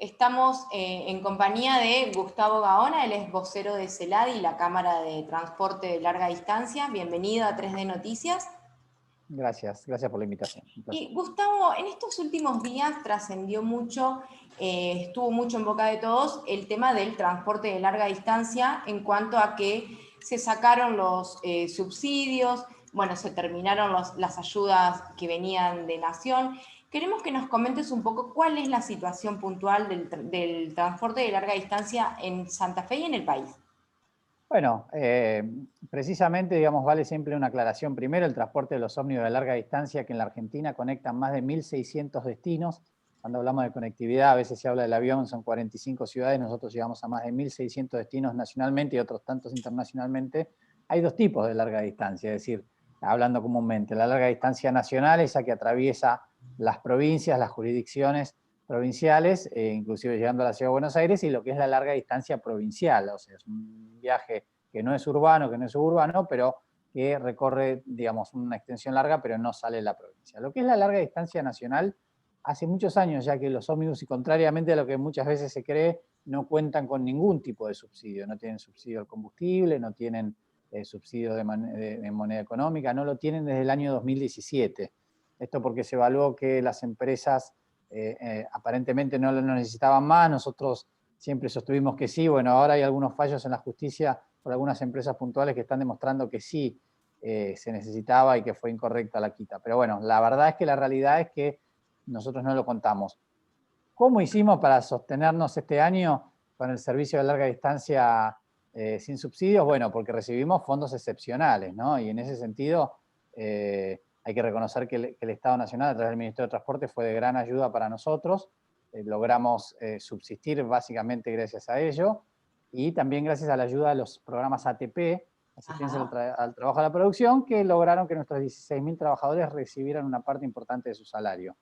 Estamos en compañía de Gustavo Gaona, él es vocero de CELADI, la Cámara de Transporte de Larga Distancia. Bienvenido a 3D Noticias. Gracias por la invitación. Y Gustavo, en estos últimos días trascendió mucho, estuvo mucho en boca de todos el tema del transporte de larga distancia en cuanto a que se sacaron los subsidios, bueno, se terminaron las ayudas que venían de Nación. Queremos que nos comentes un poco cuál es la situación puntual del transporte de larga distancia en Santa Fe y en el país. Bueno, precisamente, digamos, vale siempre una aclaración. Primero, el transporte de los ómnibus de larga distancia, que en la Argentina conectan más de 1.600 destinos. Cuando hablamos de conectividad, a veces se habla del avión, son 45 ciudades, nosotros llegamos a más de 1.600 destinos nacionalmente y otros tantos internacionalmente. Hay dos tipos de larga distancia, es decir, hablando comúnmente, la larga distancia nacional, esa que atraviesa las provincias, las jurisdicciones provinciales, inclusive llegando a la Ciudad de Buenos Aires, y lo que es la larga distancia provincial, o sea, es un viaje que no es urbano, que no es suburbano, pero que recorre, digamos, una extensión larga, pero no sale de la provincia. Lo que es la larga distancia nacional, hace muchos años ya que los ómnibus, y contrariamente a lo que muchas veces se cree, no cuentan con ningún tipo de subsidio, no tienen subsidio al combustible, no tienen subsidio de moneda económica, no lo tienen desde el año 2017. Esto porque se evaluó que las empresas aparentemente no lo necesitaban más, nosotros siempre sostuvimos que sí. Bueno, ahora hay algunos fallos en la justicia por algunas empresas puntuales que están demostrando que sí se necesitaba y que fue incorrecta la quita. Pero bueno, la verdad es que la realidad es que nosotros no lo contamos. ¿Cómo hicimos para sostenernos este año con el servicio de larga distancia sin subsidios? Bueno, porque recibimos fondos excepcionales, ¿no? Y en ese sentido hay que reconocer que el Estado Nacional, a través del Ministerio de Transporte, fue de gran ayuda para nosotros. Logramos subsistir básicamente gracias a ello, y también gracias a la ayuda de los programas ATP, Asistencia al Trabajo a la Producción, que lograron que nuestros 16.000 trabajadores recibieran una parte importante de su salario.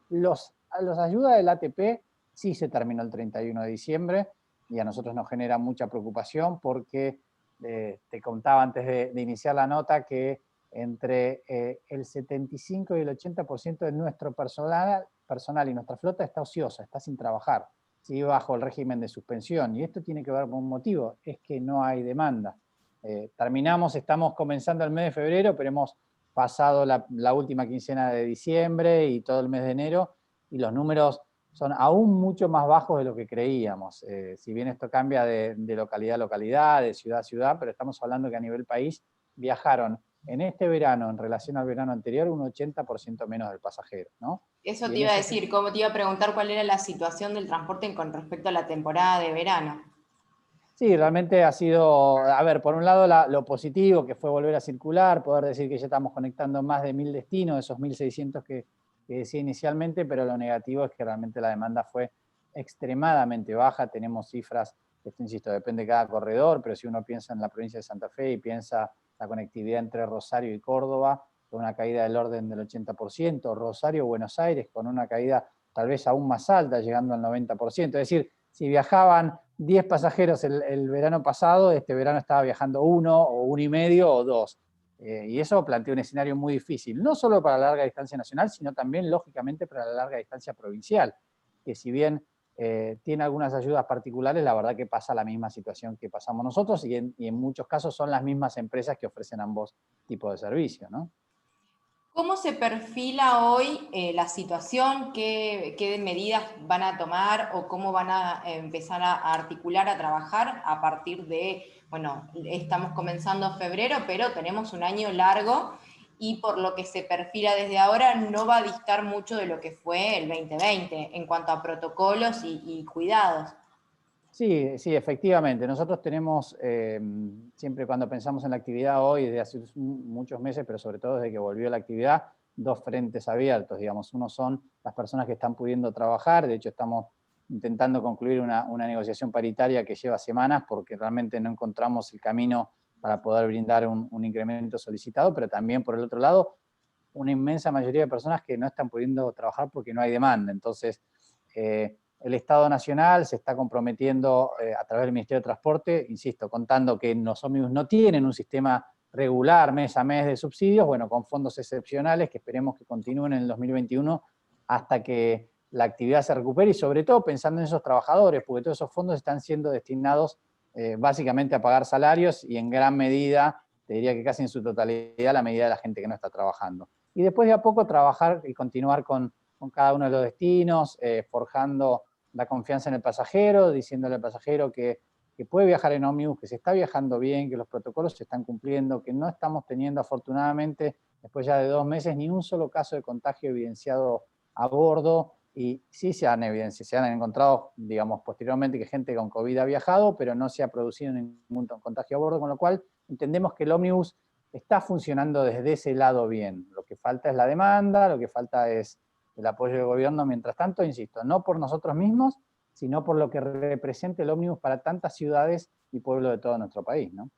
Los ayudas del ATP sí se terminó el 31 de diciembre, y a nosotros nos genera mucha preocupación porque te contaba antes de iniciar la nota que entre el 75 y el 80% de nuestro personal y nuestra flota está ociosa, está sin trabajar, ¿sí? Bajo el régimen de suspensión. Y esto tiene que ver con un motivo, es que no hay demanda. Estamos comenzando el mes de febrero, pero hemos pasado la última quincena de diciembre y todo el mes de enero, y los números son aún mucho más bajos de lo que creíamos. Si bien esto cambia de localidad a localidad, de ciudad a ciudad, pero estamos hablando que a nivel país viajaron en este verano, en relación al verano anterior, un 80% menos del pasajero, ¿no? Eso te iba a decir, cómo te iba a preguntar cuál era la situación del transporte con respecto a la temporada de verano. Sí, realmente ha sido, a ver, por un lado lo positivo, que fue volver a circular, poder decir que ya estamos conectando más de 1.000 destinos, esos 1.600 que decía inicialmente, pero lo negativo es que realmente la demanda fue extremadamente baja. Tenemos cifras, esto insisto, depende de cada corredor, pero si uno piensa en la provincia de Santa Fe y piensa la conectividad entre Rosario y Córdoba, con una caída del orden del 80%, Rosario-Buenos Aires con una caída tal vez aún más alta, llegando al 90%, es decir, si viajaban 10 pasajeros el verano pasado, este verano estaba viajando 1 o 1,5 o 2. Y eso plantea un escenario muy difícil, no solo para la larga distancia nacional, sino también, lógicamente, para la larga distancia provincial, que si bien tiene algunas ayudas particulares, la verdad que pasa la misma situación que pasamos nosotros, y en muchos casos son las mismas empresas que ofrecen ambos tipos de servicios, ¿no? ¿Cómo se perfila hoy la situación? ¿Qué medidas van a tomar o cómo van a empezar a articular, a trabajar a partir de, bueno, estamos comenzando febrero, pero tenemos un año largo y por lo que se perfila desde ahora no va a distar mucho de lo que fue el 2020 en cuanto a protocolos y cuidados? Sí, sí, efectivamente. Nosotros tenemos, siempre cuando pensamos en la actividad hoy, desde hace muchos meses, pero sobre todo desde que volvió la actividad, dos frentes abiertos, digamos. Uno son las personas que están pudiendo trabajar. De hecho, estamos intentando concluir una negociación paritaria que lleva semanas porque realmente no encontramos el camino para poder brindar un incremento solicitado, pero también, por el otro lado, una inmensa mayoría de personas que no están pudiendo trabajar porque no hay demanda. Entonces, el Estado Nacional se está comprometiendo a través del Ministerio de Transporte, insisto, contando que los ómnibus no tienen un sistema regular mes a mes de subsidios, bueno, con fondos excepcionales que esperemos que continúen en el 2021 hasta que la actividad se recupere y sobre todo pensando en esos trabajadores, porque todos esos fondos están siendo destinados básicamente a pagar salarios y en gran medida, te diría que casi en su totalidad, la medida de la gente que no está trabajando. Y después de a poco trabajar y continuar con cada uno de los destinos, forjando la confianza en el pasajero, diciéndole al pasajero que puede viajar en ómnibus, que se está viajando bien, que los protocolos se están cumpliendo, que no estamos teniendo afortunadamente, después ya de 2 meses, ni un solo caso de contagio evidenciado a bordo, y sí se han encontrado, digamos, posteriormente que gente con COVID ha viajado, pero no se ha producido ningún contagio a bordo, con lo cual entendemos que el ómnibus está funcionando desde ese lado bien. Lo que falta es la demanda, lo que falta es el apoyo del gobierno. Mientras tanto, insisto, no por nosotros mismos, sino por lo que representa el ómnibus para tantas ciudades y pueblos de todo nuestro país, ¿no?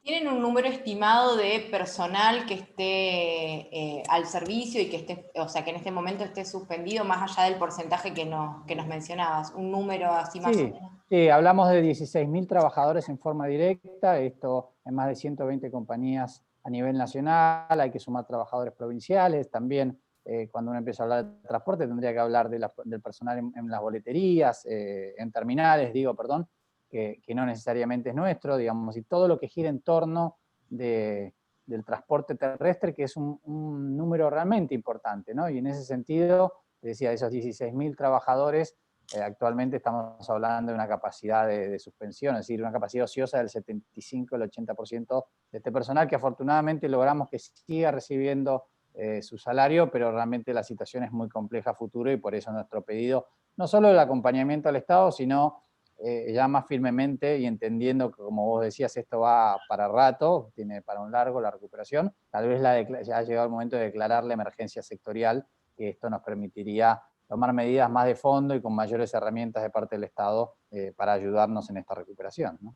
¿Tienen un número estimado de personal que esté al servicio y que esté, o sea, que en este momento esté suspendido, más allá del porcentaje que nos mencionabas? ¿Un número así más o Sí, menos? sí, hablamos de 16.000 trabajadores en forma directa, esto en más de 120 compañías a nivel nacional, hay que sumar trabajadores provinciales, también cuando uno empieza a hablar de transporte tendría que hablar del personal en las boleterías, en terminales, que no necesariamente es nuestro, digamos, y todo lo que gira en torno del transporte terrestre, que es un número realmente importante, ¿no? Y en ese sentido, decía, esos 16.000 trabajadores, actualmente estamos hablando de una capacidad de suspensión, es decir, una capacidad ociosa del 75 al 80% de este personal, que afortunadamente logramos que siga recibiendo su salario, pero realmente la situación es muy compleja a futuro y por eso nuestro pedido, no solo el acompañamiento al Estado, sino ya más firmemente y entendiendo que, como vos decías, esto va para rato, tiene para un largo la recuperación, tal vez ya ha llegado el momento de declarar la emergencia sectorial, que esto nos permitiría tomar medidas más de fondo y con mayores herramientas de parte del Estado para ayudarnos en esta recuperación, ¿no?